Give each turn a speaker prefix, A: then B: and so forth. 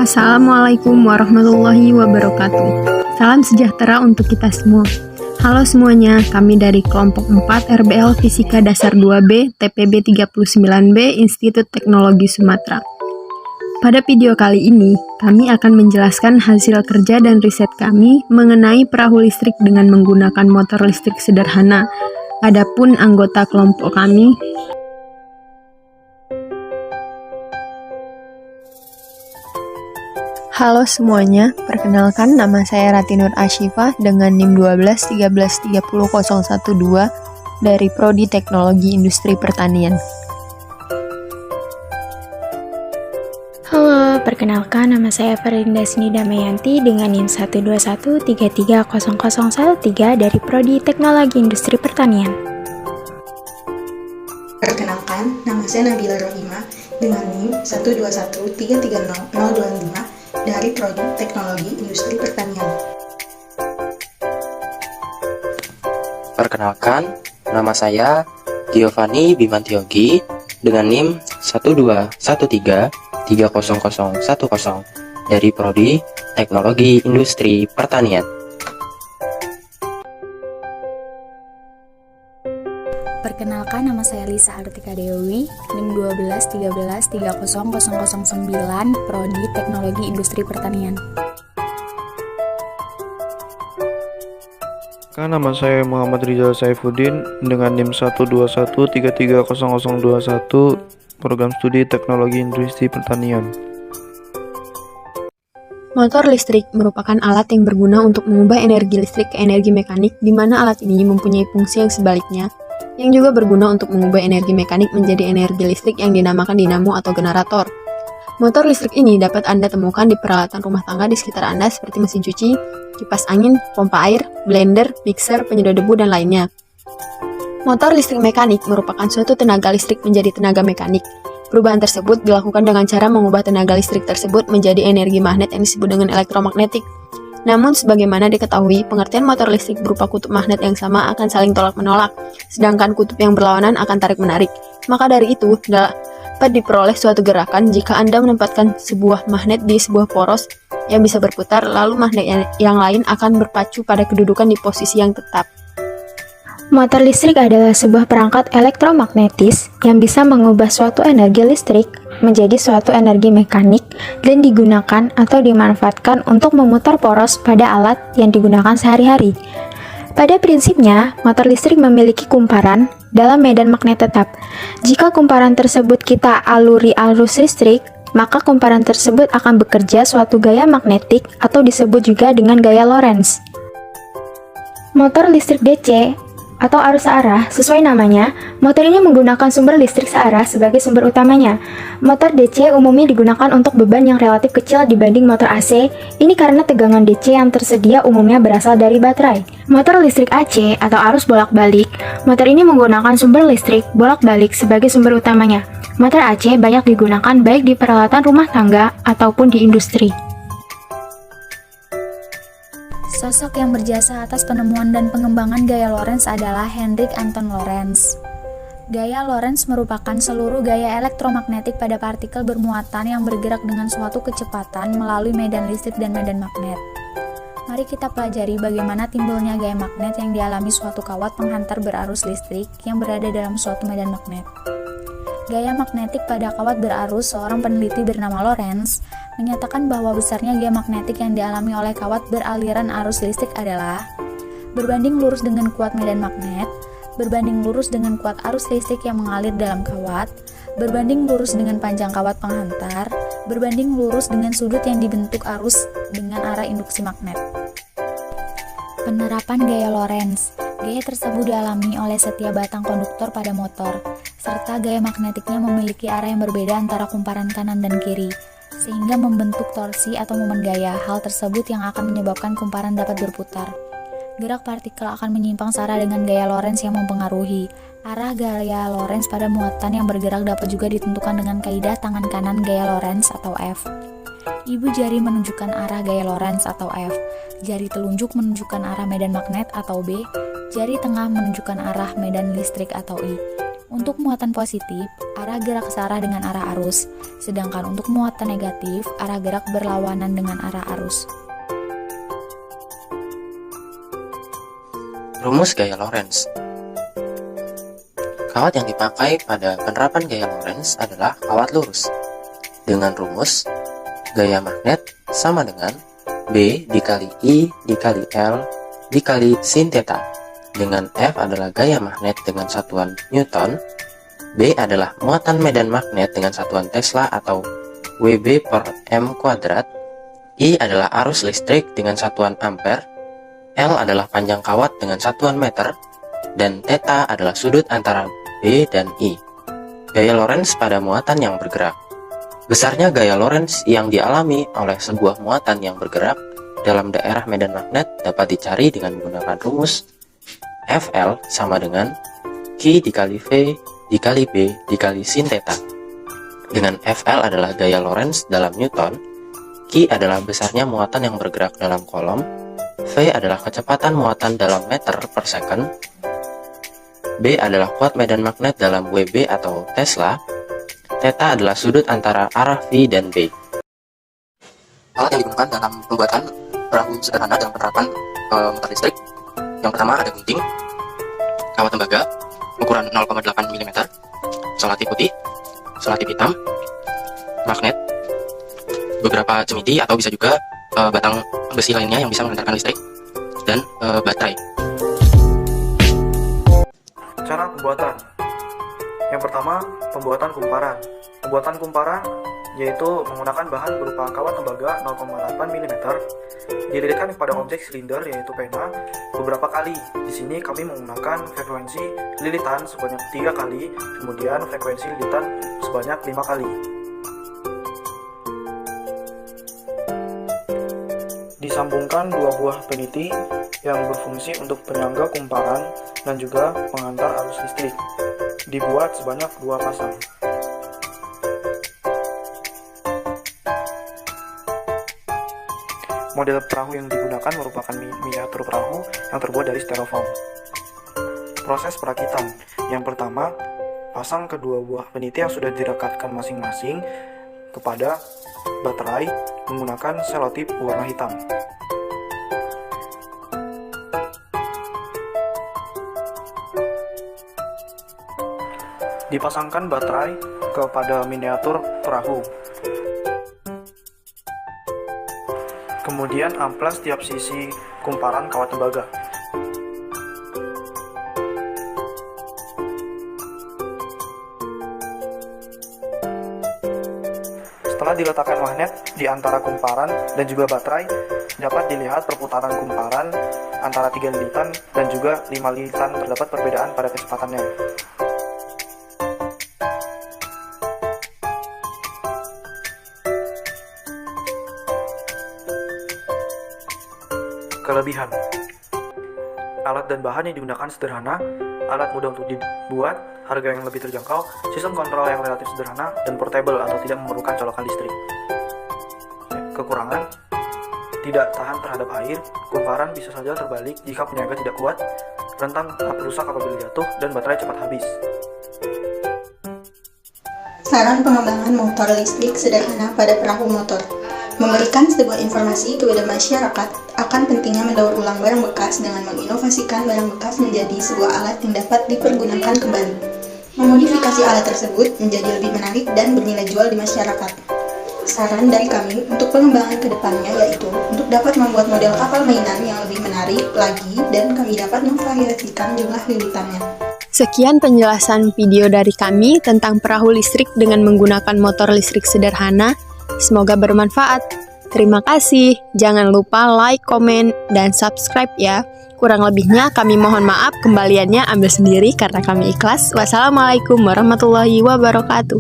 A: Assalamualaikum warahmatullahi wabarakatuh. Salam sejahtera untuk kita semua. Halo semuanya, kami dari kelompok 4 RBL Fisika Dasar 2B TPB 39B Institut Teknologi Sumatera. Pada video kali ini, kami akan menjelaskan hasil kerja dan riset kami mengenai perahu listrik dengan menggunakan motor listrik sederhana. Adapun anggota kelompok kami, halo semuanya, perkenalkan nama saya Ratinur Asyifah dengan NIM 1213300112 dari Prodi Teknologi Industri Pertanian.
B: Halo, perkenalkan nama saya Ferinda Damayanti dengan NIM 121330013 dari Prodi Teknologi Industri Pertanian.
C: Perkenalkan, nama saya Nabila Rohima dengan NIM 121330025 dari Prodi Teknologi Industri Pertanian.
D: Perkenalkan, nama saya Giovanni Bimantiogi dengan NIM 121330010 dari Prodi Teknologi Industri Pertanian.
B: Perkenalkan, nama saya Lisa Artika Dewi, NIM 12113300009, Prodi Teknologi Industri Pertanian.
E: Nama saya Muhammad Rizal Saifuddin dengan NIM 121330021, Program Studi Teknologi Industri Pertanian.
A: motor listrik merupakan alat yang berguna untuk mengubah energi listrik ke energi mekanik, di mana alat ini mempunyai fungsi yang sebaliknya, yang juga berguna untuk mengubah energi mekanik menjadi energi listrik yang dinamakan dinamo atau generator. Motor listrik ini dapat Anda temukan di peralatan rumah tangga di sekitar Anda seperti mesin cuci, kipas angin, pompa air, blender, mixer, penyedot debu, dan lainnya. Motor listrik mekanik merupakan suatu tenaga listrik menjadi tenaga mekanik. Perubahan tersebut dilakukan dengan cara mengubah tenaga listrik tersebut menjadi energi magnet yang disebut dengan elektromagnetik. Namun, sebagaimana diketahui, pengertian motor listrik berupa kutub magnet yang sama akan saling tolak-menolak, sedangkan kutub yang berlawanan akan tarik-menarik. Maka dari itu, dapat diperoleh suatu gerakan jika Anda menempatkan sebuah magnet di sebuah poros yang bisa berputar, lalu magnet yang lain akan berpacu pada kedudukan di posisi yang tetap.
B: Motor listrik adalah sebuah perangkat elektromagnetis yang bisa mengubah suatu energi listrik menjadi suatu energi mekanik dan digunakan atau dimanfaatkan untuk memutar poros pada alat yang digunakan sehari-hari. Pada prinsipnya, motor listrik memiliki kumparan dalam medan magnet tetap. Jika kumparan tersebut kita aluri arus listrik, maka kumparan tersebut akan bekerja suatu gaya magnetik atau disebut juga dengan gaya Lorentz. Motor listrik DC atau arus searah, sesuai namanya, motor ini menggunakan sumber listrik searah sebagai sumber utamanya. Motor DC umumnya digunakan untuk beban yang relatif kecil dibanding motor AC, ini karena tegangan DC yang tersedia umumnya berasal dari baterai. Motor listrik AC atau arus bolak-balik, motor ini menggunakan sumber listrik bolak-balik sebagai sumber utamanya. Motor AC banyak digunakan baik di peralatan rumah tangga ataupun di industri. Sosok yang berjasa atas penemuan dan pengembangan gaya Lorentz adalah Hendrik Anton Lorentz. Gaya Lorentz merupakan seluruh gaya elektromagnetik pada partikel bermuatan yang bergerak dengan suatu kecepatan melalui medan listrik dan medan magnet. Mari kita pelajari bagaimana timbulnya gaya magnet yang dialami suatu kawat penghantar berarus listrik yang berada dalam suatu medan magnet. Gaya magnetik pada kawat berarus, seorang peneliti bernama Lorentz menyatakan bahwa besarnya gaya magnetik yang dialami oleh kawat beraliran arus listrik adalah berbanding lurus dengan kuat medan magnet, berbanding lurus dengan kuat arus listrik yang mengalir dalam kawat, berbanding lurus dengan panjang kawat penghantar, berbanding lurus dengan sudut yang dibentuk arus dengan arah induksi magnet. Penerapan gaya Lorentz. Gaya tersebut dialami oleh setiap batang konduktor pada motor, serta gaya magnetiknya memiliki arah yang berbeda antara kumparan kanan dan kiri, sehingga membentuk torsi atau momen gaya. Hal tersebut yang akan menyebabkan kumparan dapat berputar. Gerak partikel akan menyimpang searah dengan gaya Lorentz yang mempengaruhi. Arah gaya Lorentz pada muatan yang bergerak dapat juga ditentukan dengan kaidah tangan kanan gaya Lorentz atau F. Ibu jari menunjukkan arah gaya Lorentz atau F. Jari telunjuk menunjukkan arah medan magnet atau B. Jari tengah menunjukkan arah medan listrik atau I.
F: Untuk muatan positif, arah gerak searah dengan arah arus, sedangkan untuk muatan negatif, arah gerak berlawanan dengan arah arus.
D: Rumus gaya Lorentz. Kawat yang dipakai pada penerapan gaya Lorentz adalah kawat lurus. Dengan rumus, gaya magnet sama dengan B dikali I dikali L dikali sin theta. Dengan F adalah gaya magnet dengan satuan Newton, B adalah muatan medan magnet dengan satuan Tesla atau Wb per m kuadrat, I adalah arus listrik dengan satuan ampere, L adalah panjang kawat dengan satuan meter, dan theta adalah sudut antara B dan I. Gaya Lorentz pada muatan yang bergerak. Besarnya gaya Lorentz yang dialami oleh sebuah muatan yang bergerak dalam daerah medan magnet dapat dicari dengan menggunakan rumus Fl sama dengan Q dikali V dikali B dikali sin theta. Dengan Fl adalah gaya Lorentz dalam Newton, Q adalah besarnya muatan yang bergerak dalam kolom, V adalah kecepatan muatan dalam meter per second, B adalah kuat medan magnet dalam Wb atau Tesla, theta adalah sudut antara arah V dan B. Alat yang digunakan dalam pembuatan perahu sederhana dalam penerapan motor listrik. Yang pertama ada gunting, kawat tembaga, ukuran 0,8 mm, selotip putih, selotip hitam, magnet, beberapa cemiti atau bisa juga batang besi lainnya yang bisa mengantarkan listrik, dan baterai.
E: Cara pembuatan. Yang pertama, pembuatan kumparan. Pembuatan kumparan yaitu menggunakan bahan berupa kawat tembaga 0,8 mm dililitkan kepada objek silinder yaitu pena beberapa kali. Di sini kami menggunakan frekuensi lilitan sebanyak 3 kali, kemudian frekuensi lilitan sebanyak 5 kali. Disambungkan 2 buah peniti yang berfungsi untuk penyangga kumparan dan juga pengantar arus listrik. Dibuat sebanyak 2 pasang. Model perahu yang digunakan merupakan miniatur perahu yang terbuat dari styrofoam. Proses perakitan. Yang pertama, pasang kedua buah peniti yang sudah direkatkan masing-masing kepada baterai menggunakan selotip warna hitam. Dipasangkan baterai kepada miniatur perahu. Kemudian amplas tiap sisi kumparan kawat tembaga. Setelah diletakkan magnet di antara kumparan dan juga baterai, dapat dilihat perputaran kumparan antara 3 lilitan dan juga 5 lilitan terdapat perbedaan pada kecepatannya. Kelebihan. Alat dan bahan yang digunakan sederhana, alat mudah untuk dibuat, harga yang lebih terjangkau, sistem kontrol yang relatif sederhana, dan portable atau tidak memerlukan colokan listrik. Kekurangan, tidak tahan terhadap air, kumparan bisa saja terbalik jika penyangga tidak kuat, rentan rusak apabila jatuh, dan baterai cepat habis.
C: Saran pengembangan motor listrik sederhana pada perahu motor. Memberikan sebuah informasi kepada masyarakat akan pentingnya mendaur ulang barang bekas dengan menginovasikan barang bekas menjadi sebuah alat yang dapat dipergunakan kembali. Memodifikasi alat tersebut menjadi lebih menarik dan bernilai jual di masyarakat. Saran dari kami untuk pengembangan ke depannya yaitu untuk dapat membuat model kapal mainan yang lebih menarik lagi dan kami dapat memvariasikan jumlah lilitannya.
A: Sekian penjelasan video dari kami tentang perahu listrik dengan menggunakan motor listrik sederhana. Semoga bermanfaat. Terima kasih. Jangan lupa like, komen, dan subscribe ya. Kurang lebihnya kami mohon maaf, kembaliannya ambil sendiri karena kami ikhlas. Wassalamualaikum warahmatullahi wabarakatuh.